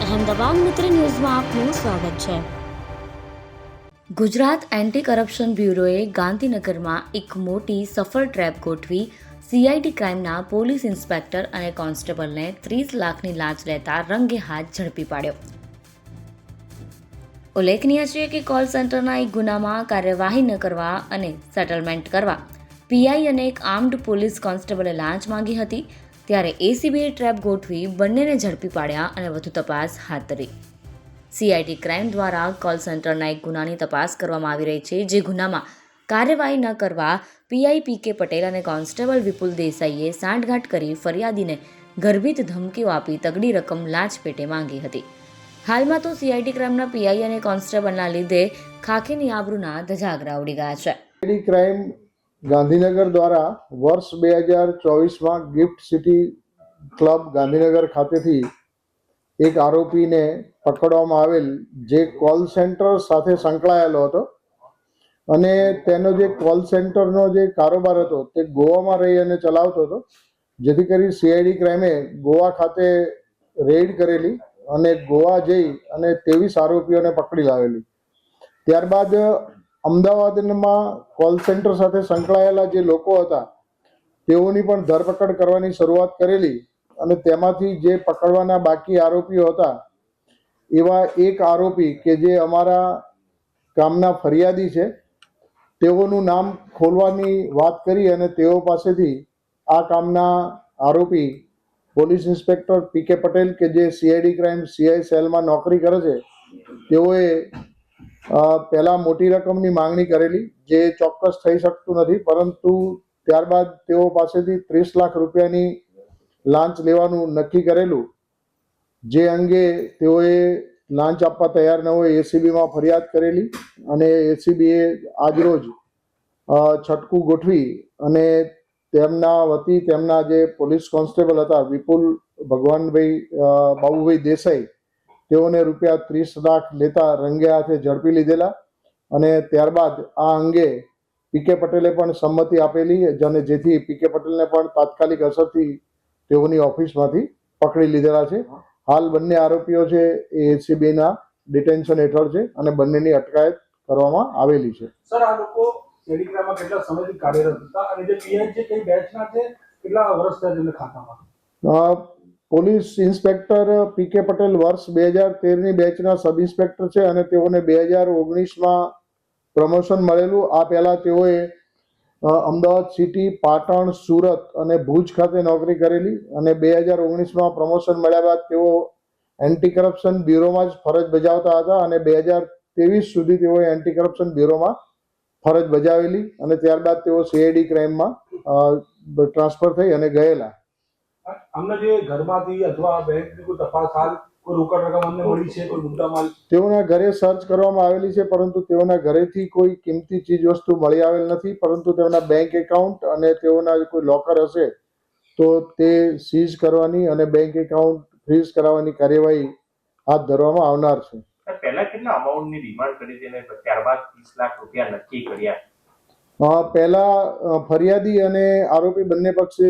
અહેમદાબાદ મિત્ર ન્યૂઝમાં આપનું સ્વાગત છે। ગુજરાત એન્ટી કરપ્શન બ્યુરોએ ગાંધીનગરમાં એક મોટી સફળ ટ્રેપ ગોઠવી સીઆઈડી ક્રાઇમના પોલીસ ઇન્સ્પેક્ટર અને કોન્સ્ટેબલને 30 લાખની લાંચ લેતા રંગે હાથ ઝડપી પાડ્યો। ઉલ્લેખનીય છે કે કોલ સેન્ટરના એક ગુનામાં કાર્યવાહી ન કરવા અને સેટલમેન્ટ કરવા પીઆઈ અને એક આર્મ્ડ પોલીસ કોન્સ્ટેબલે લાંચ માંગી હતી, ત્યારે એસીબીએ ટ્રેપ ગોઠવી બંનેને ઝડપી પાડ્યા અને વધુ તપાસ હાથ ધરી। સીઆઈડી ક્રાઇમ દ્વારા કોલ સેન્ટરના એક ગુનાની તપાસ કરવામાં આવી રહી છે, જે ગુનામાં કાર્યવાહી ન કરવા પીઆઈ પીકે પટેલ અને કોન્સ્ટેબલ વિપુલ દેસાઈએ સાંઠગાંઠ કરી ફરિયાદીને ગર્ભિત ધમકીઓ આપી તગડી રકમ લાંચ પેટે માંગી હતી। હાલમાં તો સીઆઈડી ક્રાઇમના પીઆઈ અને કોન્સ્ટેબલના લીધે ખાખીની આબરૂના ધજાગરા ઉડી ગયા છે। સીઆઈડી ક્રાઇમ ગાંધીનગર દ્વારા વર્ષ 2024માં ગિફ્ટ સિટી ક્લબ ગાંધીનગર ખાતેથી એક આરોપીને પકડવામાં આવેલ, જે કોલ સેન્ટર સાથે સંકળાયેલો હતો અને તેનો જે કોલ સેન્ટરનો જે કારોબાર હતો તે ગોવામાં રહી અને ચલાવતો હતો, જેથી કરી સીઆઈડી ક્રાઇમે ગોવા ખાતે રેડ કરેલી અને ગોવા જઈ અને 23 આરોપીઓને પકડી લાવેલી। ત્યારબાદ અમદાવાદમાં કોલ સેન્ટર સાથે સંકળાયેલા જે લોકો હતા તેઓની પણ ધરપકડ કરવાની શરૂઆત કરેલી અને તેમાંથી જે પકડવાના બાકી આરોપીઓ હતા એવા એક આરોપી કે જે અમારા ગામના ફરિયાદી છે, તેઓનું નામ ખોલવાની વાત કરી અને તેઓ પાસેથી આ કામના આરોપી પોલીસ ઇન્સ્પેક્ટર પીકે પટેલ કે જે સીઆઈડી ક્રાઇમ સીઆઈ સેલમાં નોકરી કરે છે, તેઓએ પહેલાં મોટી રકમની માંગણી કરેલી, જે ચોક્કસ થઈ શકતું નથી, પરંતુ ત્યારબાદ તેઓ પાસેથી 30 લાખ રૂપિયાની લાંચ લેવાનું નક્કી કરેલું, જે અંગે તેઓએ લાંચ આપવા તૈયાર ન હોય એસીબીમાં ફરિયાદ કરેલી અને એસીબીએ આજરોજ છટકું ગોઠવી અને તેમના વતી તેમના જે પોલીસ કોન્સ્ટેબલ હતા વિપુલ ભગવાનભાઈ બાબુભાઈ દેસાઈ, તેઓને રૂપિયા 30 લાખ લેતા રંગે હાથે ઝડપી લીધેલા અને ત્યારબાદ આ અંગે પીકે પટેલે પણ સંમતિ આપેલી, અને જેથી પીકે પટેલને પણ તાત્કાલિક અસરથી તેઓની ઓફિસમાંથી પકડી લીધેલા છે। હાલ બંને આરોપીઓ છે એ એસીબીના ડિટેન્શન હેઠળ છે અને બંનેની અટકાયત કરવામાં આવેલી છે। સર, આ લોકો સીઆઈડી ક્રાઇમમાં કેટલા સમયથી કાર્યરત હતા અને જે પીઆઈ છે કઈ બેચના છે, કેટલા વર્ષ થયા તેમને ખાતામાં? પોલીસ ઇન્સ્પેક્ટર પીકે પટેલ વર્ષ 2013ની બેચના સબ ઇન્સ્પેક્ટર છે અને તેઓને 2019માં પ્રમોશન મળેલું। આ પહેલાં તેઓએ અમદાવાદ સિટી, પાટણ, સુરત અને ભુજ ખાતે નોકરી કરેલી અને 2019માં પ્રમોશન મળ્યા બાદ તેઓ એન્ટી કરપ્શન બ્યુરોમાં જ ફરજ બજાવતા હતા અને 2023 સુધી તેઓએ એન્ટી કરપ્શન બ્યુરોમાં ફરજ બજાવેલી અને ત્યારબાદ તેઓ સીઆઈડી ક્રાઇમમાં ટ્રાન્સફર થઈ અને ગયેલા। અમને જે ઘરમાંથી અથવા બેંકની કોઈ તપાસ હાલ કોઈ રોકડ રકમ અમને મળી છે, કોઈ મુદ્દામાલ? તેઓના ઘરે સર્ચ કરવામાં આવેલી છે, પરંતુ તેઓના ઘરેથી કોઈ કિંમતી ચીજ વસ્તુ મળી આવેલ નથી, પરંતુ તેમના બેંક એકાઉન્ટ અને તેઓના કોઈ લોકર હશે તો તે સીઝ કરવાની અને બેંક એકાઉન્ટ ફ્રીઝ કરાવવાની કાર્યવાહી હાથ ધરવામાં આવનાર છે। પહેલા કેટલા અમાઉન્ટની ડિમાન્ડ કરી હતી અને ત્યારબાદ 30 લાખ રૂપિયા નક્કી કર્યા? પહેલા ફરિયાદી અને આરોપી બંને પક્ષે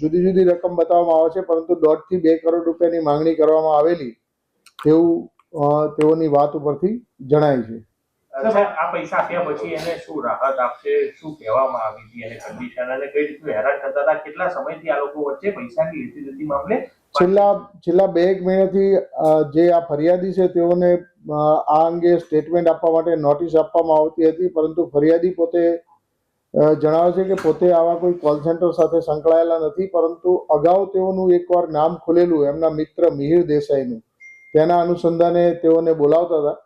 જુદી જુદી રકમ બતાવવામાં આવે છે, પરંતુ 1.5 થી 2 કરોડ રૂપિયાની માંગણી કરવામાં આવેલી તેવું તેઓની વાત ઉપરથી જણાય છે। આ પૈસા આપ્યા પછી એને શું રાહત આપશે, શું કહેવામાં આવી હતી અને કન્ડિશન અને કઈ રીતનું હેરાન કરતા હતા, કેટલા સમયથી આ લોકો વચ્ચે પૈસાની લેતી દેતી મામલે? છેલ્લા 2 મહિનાથી જે આ ફરિયાદી છે તેઓને આ અંગે સ્ટેટમેન્ટ આપવા માટે નોટિસ આપવામાં આવતી હતી, પરંતુ ફરિયાદી પોતે જણાવે છે કે પોતે આવા કોઈ કોલ સેન્ટર સાથે સંકળાયેલા નથી, પરંતુ અગાઉ તેઓનું એકવાર નામ ખુલેલું એમના મિત્ર મિહિર દેસાઈનું, તેના અનુસંધાને તેઓને બોલાવતા હતા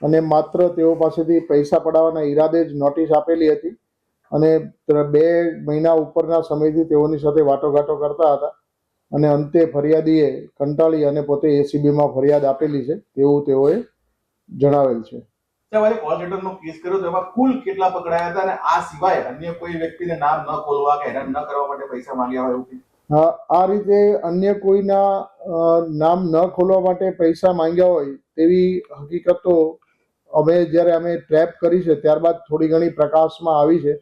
અને માત્ર તેઓ પાસેથી પૈસા પડાવવાના ઈરાદે જ નોટિસ આપેલી હતી અને 2 મહિના ઉપરના સમયથી તેઓની સાથે વાટાઘાટો કરતા હતા અને અંતે ફરિયાદીએ કંટાળી અને પોતે એસીબીમાં ફરિયાદ આપેલી છે તેવું તેઓએ જણાવેલ છે। તમારે કોલ સેન્ટરનો કેસ કર્યો તેમાં કુલ કેટલા પકડાયા હતા અને આ સિવાય અન્ય કોઈ વ્યક્તિને નામ ન ખોલવા કે હેરાન ન કરવા માટે પૈસા માંગ્યા હોય એવું? આ રીતે અન્ય કોઈના નામ ન ખોલવા માટે પૈસા માંગ્યા હોય તેવી હકીકતો જ્યારે અમે ટ્રેપ કરી છે ત્યારબાદ થોડી ઘણી પ્રકાશમાં આવી છે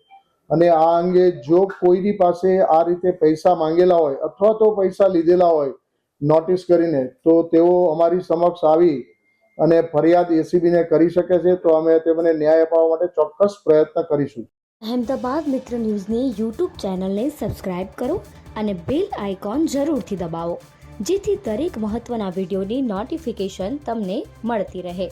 અને આ અંગે જો કોઈની પાસે આ રીતે પૈસા માંગેલા હોય અથવા તો પૈસા લીધેલા હોય નોટિસ કરીને, તો તેઓ અમારી સમક્ષ આવી અને ફરિયાદ એસીબીને કરી શકે છે. તો અમે તેમને ન્યાય અપાવવા માટે ચોક્કસ પ્રયત્ન કરીશું. અહેમદાબાદ મિત્ર ન્યૂઝની યુટ્યુબ ચેનલને સબસ્ક્રાઇબ કરો અને બેલ આઇકોન જરૂરથી દબાવો, જેથી દરેક મહત્ત્વના વિડીયોની નોટિફિકેશન તમને મળતી રહે.